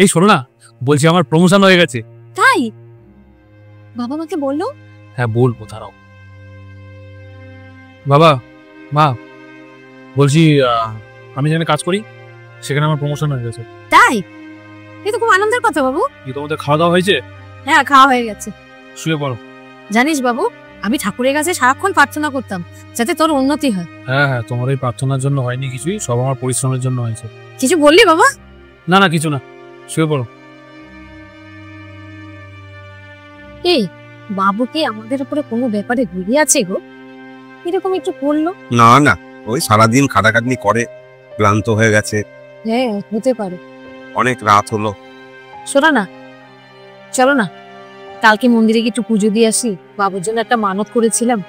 এই শোনো না, বলছি আমার প্রমোশন হয়ে গেছে। তাই? বাবা মাকে বললো? হ্যাঁ বলবো, দাঁড়াও। বাবা মা, বলছি আমি যেখানে কাজ করি সেখানে আমার প্রমোশন হয়ে গেছে। তাই? এই তো খুব আনন্দের কথা বাবু। কি তোমাদের খাওয়া দাওয়া হয়েছে? হ্যাঁ, খাওয়া হয়ে গেছে। শুয়ে পড়ো। জানিস বাবু, আমি ঠাকুরের কাছে সারাক্ষণ প্রার্থনা করতাম যাতে তোর উন্নতি হয়। হ্যাঁ হ্যাঁ, তোমার এই প্রার্থনার জন্য হয়নি কিছুই, সব আমার পরিশ্রমের জন্য হয়েছে। কিছু বললি বাবা? না না, কিছু না, শুয়ে পড়ো। এই বাবু কি আমাদের উপরে কোনো ব্যাপারে রেগে আছে গো? এরকম একটু বললো। না না, ওই সারাদিন খাটাখাটনি করে ক্লান্ত হয়ে গেছে। হ্যাঁ, হতে পারে। অনেক রাত হলো। শোনো না, চলো না কালকে মন্দিরে গিয়ে একটু পুজো দিয়ে আসি। বাবুর জন্য একটা মানত করেছিলাম,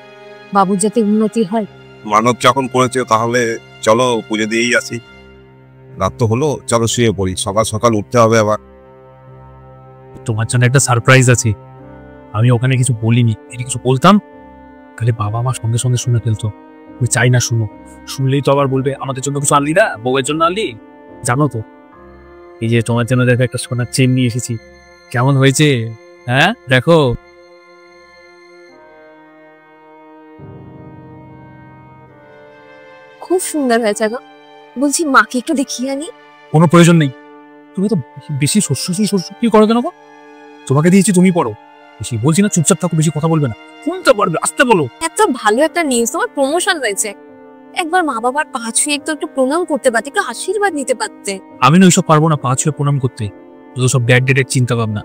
বাবুর যাতে উন্নতি হয়। মানত যখন করেছে তাহলে চলো পুজো দিয়েই আসি। রাত তো হলো, চলো শুয়ে পড়ি, সকাল সকাল উঠতে হবে আবার। তোমার জন্য একটা সারপ্রাইজ আছে। আমি ওখানে কিছু বলিনি, যদি কিছু বলতাম তাহলে বাবা আমার সঙ্গে সঙ্গে শুনে ফেলতো। আমি চাই না শুনো, শুনলেই তো আবার বলবে আমাদের জন্য কিছু আনলি না, বউয়ের জন্য আনলি। জানো তো, এই যে তোমার জন্য দেখো একটা সোনার চেন নিয়ে এসেছি, কেমন হয়েছে? হ্যাঁ দেখো। খুব সুন্দর হয়েছে গো। বলছি মাকে একটু দেখিয়ে আনি। কোনো প্রয়োজন নেই, তুমি তো বেশি শস্য কি করো কেন গো? তোমাকে দিয়েছি, তুমি পড়ো। বেশি বলছি না, চুপচাপ থাকো, বেশি কথা বলবে না। শুনতে পারবে, আসতে বলো। এত ভালো একটা নিউজ, তোমার প্রমোশন হয়েছে। একবার মা বাবার পা ছুঁয়ে একটু প্রণাম করতে পারতে, একটু আশীর্বাদ নিতে পারতে। আমি না ওইসব পারবো না, পা ছুঁয়ে প্রণাম করতে। যত সব ব্যাড ডেটের চিন্তা ভাবনা।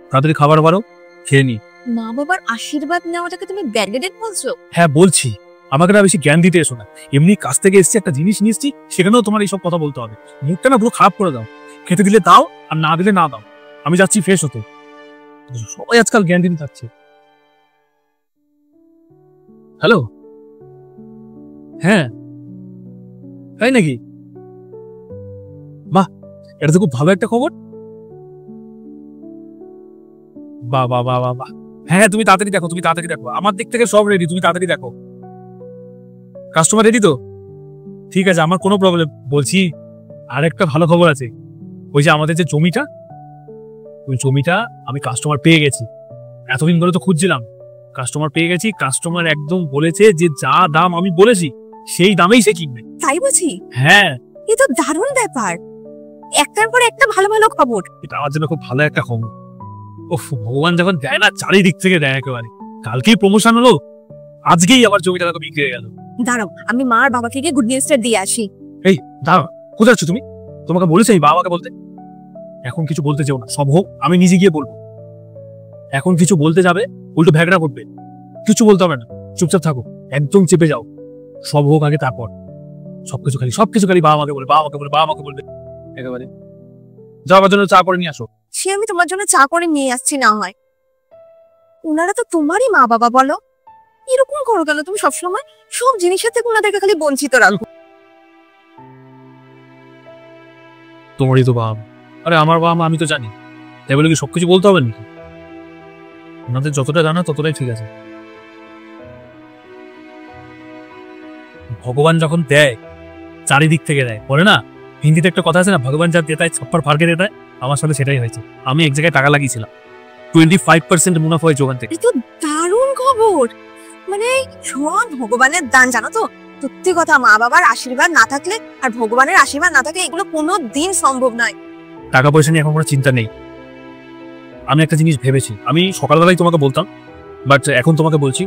তাড়াতাড়ি খাবার বারো, খেয়ে নি। মা বাবার আশীর্বাদ নেওয়াটাকে তুমি ব্যাডেড বলছো? হ্যাঁ বলছি, আমাকে না বেশি জ্ঞান দিতে এসো না। এমনি কাছ থেকে এসছি, একটা জিনিস নিয়ে এসছি, সেখানেও তোমার এইসব কথা বলতে হবে। মুখটা না পুরো খারাপ করে দাও। খেতে দিলে দাও, আর না দিলে না দাও। আমি যাচ্ছি ফ্রেশ হতে। সবাই আজকাল জ্ঞান দিতে থাকছে। হ্যালো, হ্যাঁ তাই নাকি? বাহ, এটা তো খুব ভালো একটা খবর। বাহ বাহ বাহ বাহ। হ্যাঁ তুমি তাড়াতাড়ি দেখো, তুমি তাড়াতাড়ি দেখো, আমার দিক থেকে সব রেডি, তুমি তাড়াতাড়ি দেখো। কাস্টমার রেডি তো? ঠিক আছে, আমার কোনো প্রবলেম। বলছি আর একটা ভালো খবর আছে। ওই যে আমাদের যে জমিটা, ওই জমিটা আমি কাস্টমার পেয়ে গেছি। এতদিন ধরে তো খুঁজছিলাম, কাস্টমার পেয়ে গেছি। কাস্টমার একদম বলেছে যে যা দাম আমি বলেছি সেই দামেই সে কিনবে। তাই বুঝি? হ্যাঁ। এ তো দারুণ ব্যাপার, একটার পর একটা ভালো ভালো খবর। এটা আমার জন্য খুব ভালো একটা খবর। ওহ, ভগবান যখন দেয় না, চারিদিক থেকে দেয় একেবারে। কালকেই প্রমোশন হলো, আজকেই আবার জমিটা দেখো বিক্রি হয়ে গেল। দাঁড়াও, আমি মা আর বাবাকে গিয়ে গুড নিউজটা দিয়ে আসি। এই দাঁড়াও, কোথায় যাচ্ছ তুমি? তোমাকে বলেছি আমি বাবাকে বলতে। এখন কিছু বলতে চাও না, সব হোক আমি নিজে গিয়ে বলবো। এখন কিছু বলতে যাবে উল্টো ভ্যাগড়া করবে। কিছু বলতে হবে না, চুপচাপ থাকো, একদম চেপে যাও। সব হোক আগে, তারপর সবকিছু খালি বাবা মাকে বলবে, বাবা মাকে বলবে, বাবা মাকে বলবে একেবারে। যাওয়ার জন্য চা করে নিয়ে আসো। সে আমি তোমার জন্য চা করে নিয়ে আসছি না হয়। ওনারা তো তোমারই মা বাবা, বলো এরকম করো কেন তুমি? সবসময় সব জিনিসের থেকে ওনাদেরকে খালি বঞ্চিত রাখো। তোমারই তো বাবা। আরে আমার বাবা মা আমি তো জানি, তাই বলে কি সবকিছু বলতে হবে নাকি? ওনাদের যতটা জানা ততটাই ঠিক আছে। ভগবান যখন দেয় চারিদিক থেকে দেয়, বলে না হিন্দিতে একটা কথা আছে না, ভগবান যা দেয় ছাপ্পার ফারকে দেয়। আমার সাথে সেটাই হয়েছে। আমি এক জায়গায় টাকা লাগিয়েছিলাম, 25% মুনাফা হয়েছে ওখান থেকে। এই তো দারুণ খবর। মানে সব ভগবানের দান, জানো তো। সত্যি কথা, মা বাবার আশীর্বাদ না থাকলে আর ভগবানের আশীর্বাদ না থাকলে এগুলো কোনোদিন সম্ভব নয়। টাকা পয়সা নিয়ে এখন কোনো চিন্তা নেই। আমি একটা জিনিস ভেবেছি, আমি সকালবেলায় তোমাকে বলতাম, বাট এখন তোমাকে বলছি,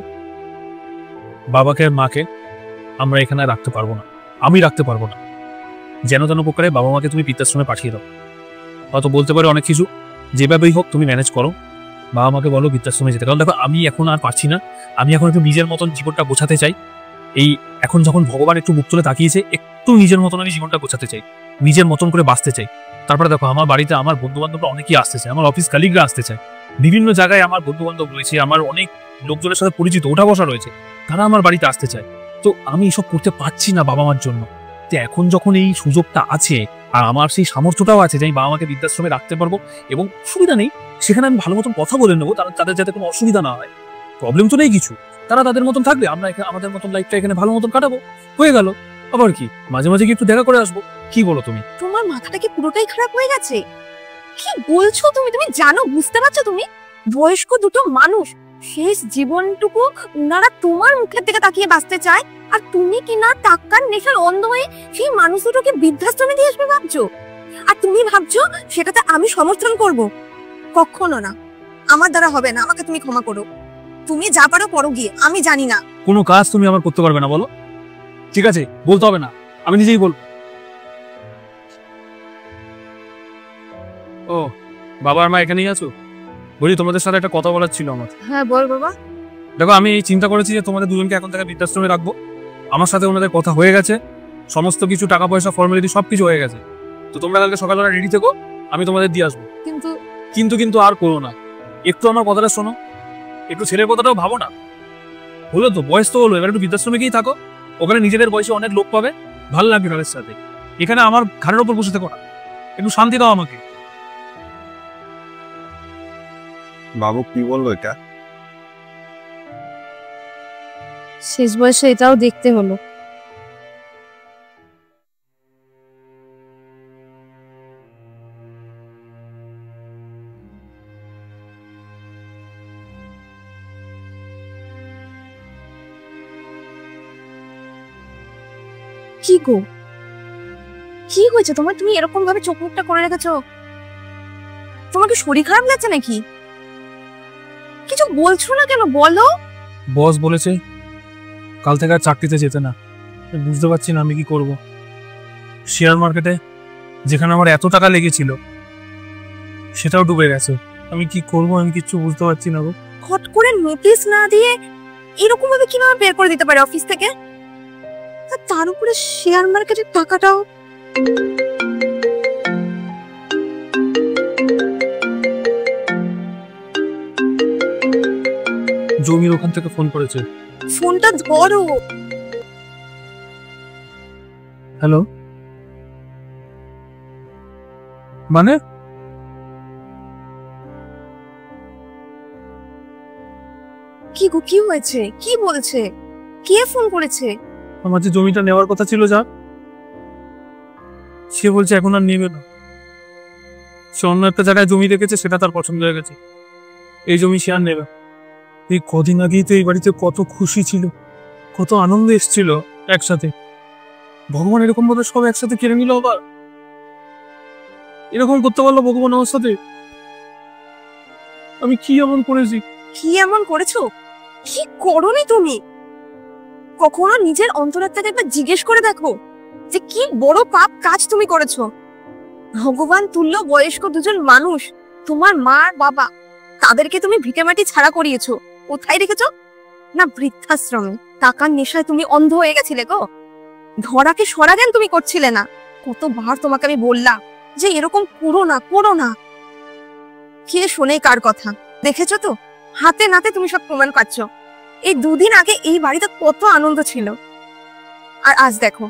বাবাকে আর মাকে আমরা এখানে রাখতে পারবো না। আমি রাখতে পারবো না। যেন তেন প্রকারে বাবা মাকে তুমি বৃদ্ধাশ্রমে পাঠিয়ে দাও। হয়তো বলতে পারো অনেক কিছু, যেভাবেই হোক তুমি ম্যানেজ করো, বাবা মাকে বলো বৃদ্ধাশ্রমে যেতে। কারণ দেখো আমি এখন আর পারছি না, আমি এখন একটু নিজের মতন জীবনটা গোছাতে চাই। এই এখন যখন ভগবান একটু মুখ তুলে তাকিয়েছে, একটু নিজের মতন আমি জীবনটা গোছাতে চাই, নিজের মতন করে বাঁচতে চাই। তারপরে দেখো আমার বাড়িতে আমার বন্ধু বান্ধবরা অনেকেই আসতে চায়, আমার অফিস কালিগরা আসতে চায়, বিভিন্ন জায়গায় আমার বন্ধু বান্ধব রয়েছে, আমার অনেক লোকজনের সাথে পরিচিত ওঠা বসা রয়েছে, তারা আমার বাড়িতে আসতে চায়। তো আমি এসব করতে পারছি না বাবা মার জন্য। তো এখন যখন এই সুযোগটা আছে আর আমার সেই সামর্থ্যটাও আছে যে আমি বাবা মাকে বৃদ্ধাশ্রমে রাখতে পারবো এবং সুবিধা নেই, সেখানে আমি ভালো মতন কথা বলে নেবো, তাদের যাতে কোনো অসুবিধা না হয়। প্রবলেম তো নেই কিছু, তারা তাদের মতন থাকবে, আমরা আমাদের মতন লাইফটা এখানে ভালো মতন কাটাবো, হয়ে গেল। আবার কি মাঝে মাঝে কি একটু দেখা করে আসবো, কি বলো তুমি? তোমার মাথাটা কি পুরোটাই খারাপ হয়ে গেছে? কি বলছো তুমি? তুমি জানো, বুঝতে পারছো তুমি? বয়স্ক দুটো মানুষ, শেষ জীবনটুকু ওনারা তোমার মুখের দিকে তাকিয়ে বাঁচতে চায়, আর তুমি কিনা টাকার নেশার অন্ধ হয়ে সেই মানুষ দুটোকে বৃদ্ধাশ্রমে দিয়ে আসবে ভাবছো? আর তুমি ভাবছো সেটাতে আমি সমর্থন করব? কখনো না, আমার দ্বারা হবে না। আমাকে তুমি ক্ষমা করো। তুমি যা পারো করো গিয়ে, আমি জানি না। কোনো কাজ তুমি আমার করতে পারবে না বলো? ঠিক আছে, বলতে হবে না, আমি নিজেই বলবো। ও, বাবা আর মা এখানেই আছো? বলি, তোমাদের সাথে একটা কথা বলার ছিল আমার। হ্যাঁ বল বাবা। দেখো, আমি চিন্তা করেছি যে তোমাদের দুজনকে এখন থেকে বৃদ্ধাশ্রমে রাখবো। আমার সাথে ওনাদের কথা হয়ে গেছে, সমস্ত কিছু টাকা পয়সা ফর্মালিটি সবকিছু হয়ে গেছে। তো তোমরা কালকে সকালবেলা রেডি থেকো, আমি তোমাদের দিয়ে আসবো। কিন্তু কিন্তু কিন্তু আর করো না, একটু আমার কথাটা শোনো, একটু ছেলের কথাটাও ভাবো না। হলো তো, বয়স তো হলো, এবার একটু বৃদ্ধাশ্রমে গিয়েই থাকো। ওখানে নিজেদের বয়সে অনেক লোক পাবে, ভালো লাগবে তাদের সাথে। এখানে আমার ঘাড়ের ওপর বসে থেকো না, একটু শান্তি দাও আমাকে। বাবু কি বললো এটা? শেষ বয়সে এটাও দেখতে হলো। কি গো, কি হয়েছে তোমার? তুমি এরকম ভাবে চোখ মুখটা করে রেখেছো। তোমার কি শরীর খারাপ লাগছে নাকি? কিছু বলছো না কেন, বলো। বস বলেছে কাল থেকে আর চাকরিতে যেতে না। বুঝতে পারছি না আমি কি করব। শেয়ার মার্কেটে যেখানে আমার এত টাকা লেগেছিল সেটাও ডুবে গেছে। আমি কি করব, আমি কিচ্ছু বুঝতে পারছি না গো। হট করে নোটিশ না দিয়ে এরকম ভাবে কিভাবে বের করে দিতে পারে অফিস থেকে? আর তার উপরে শেয়ার মার্কেটের টাকাটাও। জমির ওখান থেকে ফোন করেছে। ফোনটা ধরো। হ্যালো, মানে কি গো, কি হয়েছে? কি বলছে? কে ফোন করেছে? আমার যে জমিটা নেওয়ার কথা ছিল, যা সে বলছে এখন আর নেবে না। সে অন্য একটা জায়গায় জমি রেখেছে, সেটা তার পছন্দ হয়ে গেছে, এই জমি সে আর নেবে। এই কদিন আগেই তো এই বাড়িতে কত খুশি ছিল, কত আনন্দ এসেছিল একসাথে। ভগবান এরকম ভাবে সব একসাথে কেড়ে নিল, আবার এরকম করতে পারলো ভগবান আমার সাথে? আমি কি এমন করেছি? কি এমন করেছো? কি করোনি তুমি? কখনো নিজের অন্তরাত্মাকে একবার জিজ্ঞেস করে দেখো যে কি বড় পাপ কাজ তুমি করেছো। ভগবান তুল্য বয়স্ক দুজন মানুষ, তোমার মা আর বাবা, তাদেরকে তুমি ভিটেমাটি ছাড়া করিয়েছো। কোথায় রেখেছো? না বৃদ্ধাশ্রমে। টাকার নেশায় তুমি অন্ধ হয়ে গেছিলে গো। ধরাকে সরাজ্ঞান তুমি করছিলে না। কতবার তোমাকে আমি বললাম যে এরকম করো না, করো না। কে শোনে কার কথা? দেখেছো তো, হাতে নাতে তুমি সব প্রমাণ পাচ্ছ। এই দুদিন আগে এই বাড়িতে কত আনন্দ ছিল, আর আজ দেখো,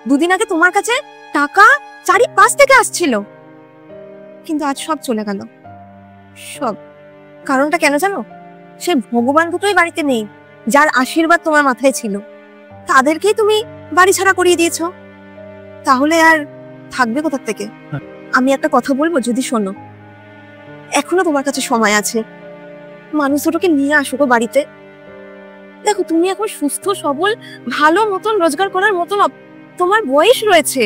দুদিন আগে তোমার কাছে টাকা চারিপাশ থেকে আসছিল, কিন্তু আজ সব চলে গেল। সব কারণটা কেন জানো? সে ভগবান দুটোই বাড়িতে নেই, যার আশীর্বাদ তোমার মাথায় ছিল, তাদেরকেই তুমি বাড়ি ছাড়া করিয়ে দিয়েছো। তাহলে আর থাকবে কোথা থেকে? আমি একটা কথা বলবো, যদি শোনো, এখনো তোমার কাছে সময় আছে। মানুষ দুটোকে নিয়ে আসো গো বাড়িতে। দেখো, তুমি এখন সুস্থ সবল, ভালো মতন রোজগার করার মতন তোমার বয়স রয়েছে।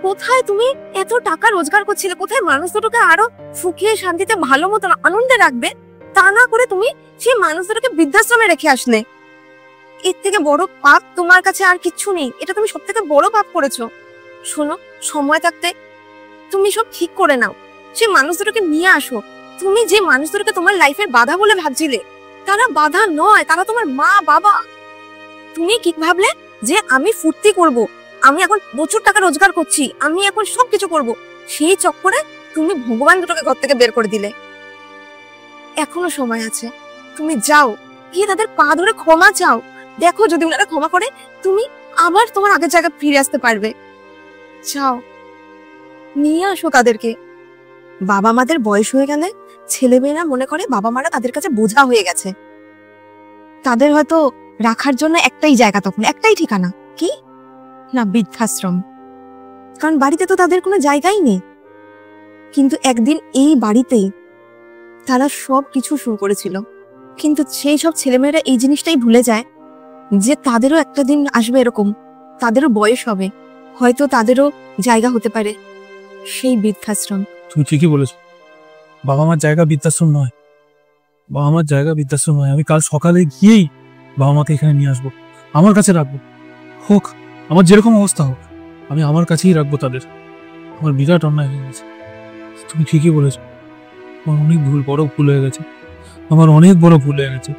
কোথায় তুমি এত টাকা রোজগার করছিলে? কোথায় মানুষ দুটোকে আরো সুখে শান্তিতে ভালো মতন আনন্দে রাখবে? তা না করে তুমি সেই মানুষ দুটোকে বৃদ্ধাশ্রমে রেখে আসলে। এর থেকে বড় পাপ তোমার কাছে আর কিচ্ছু নেই। এটা তুমি সব থেকে বড় পাপ করেছো। শোনো, সময় থাকতে তুমি সব ঠিক করে নাও, সেই মানুষ দুটোকে নিয়ে আসো। তুমি যে মানুষ দুটোকে তোমার লাইফের বাধা বলে ভাবছিলে, তারা বাধা নয়, তারা তোমার মা বাবা। তুমি কি ভাবলে যে আমি ফুর্তি করব, আমি এখন প্রচুর টাকা রোজগার করছি, আমি এখন সবকিছু করব, সেই চক্করে তুমি ভগবান দুটোকে ঘর থেকে বের করে দিলে। এখনো সময় আছে, তুমি যাও, গিয়ে তাদের পা ধরে ক্ষমা চাও। দেখো, যদি ওনারা ক্ষমা করে, তুমি আবার তোমার আগের জায়গায় ফিরে আসতে পারবে। যাও, নিয়ে আসো তাদেরকে। বাবা মাদের বয়স হয়ে গেলে ছেলেমেয়েরা মনে করে বাবা মারা তাদের কাছে বোঝা হয়ে গেছে। তাদের হয়তো রাখার জন্য একটাই জায়গা, তখন একটাই ঠিকানা, কি না বৃদ্ধাশ্রম। কারণ বাড়িতে তো তাদের কোনো জায়গাই নেই। কিন্তু একদিন এই বাড়িতেই তারা সব কিছু শুরু করেছিল। কিন্তু সেই সব ছেলেমেয়েরা এই জিনিসটাই ভুলে যায় যে তাদেরও একটা দিন আসবে এরকম, তাদেরও বয়স হবে, হয়তো তাদেরও জায়গা হতে পারে সেই বৃদ্ধাশ্রম। তুমি ঠিকই বলেছো, বাবা মার জায়গা বৃদ্ধাশ্রম নয়, বাবা মার জায়গা বৃদ্ধাশ্রম নয়। আমি কাল সকালে গিয়েই বাবা মাকে এখানে নিয়ে আসবো, আমার কাছে রাখবো, হোক আমার যেরকম অবস্থা হোক, আমি আমার কাছেই রাখবো তাদের। আমার বিরাট অন্যায় হয়ে গেছে, তুমি ঠিকই বলেছো, আমার অনেক ভুল, বড় ভুল হয়ে গেছে, আমার অনেক বড় ভুল হয়ে গেছে।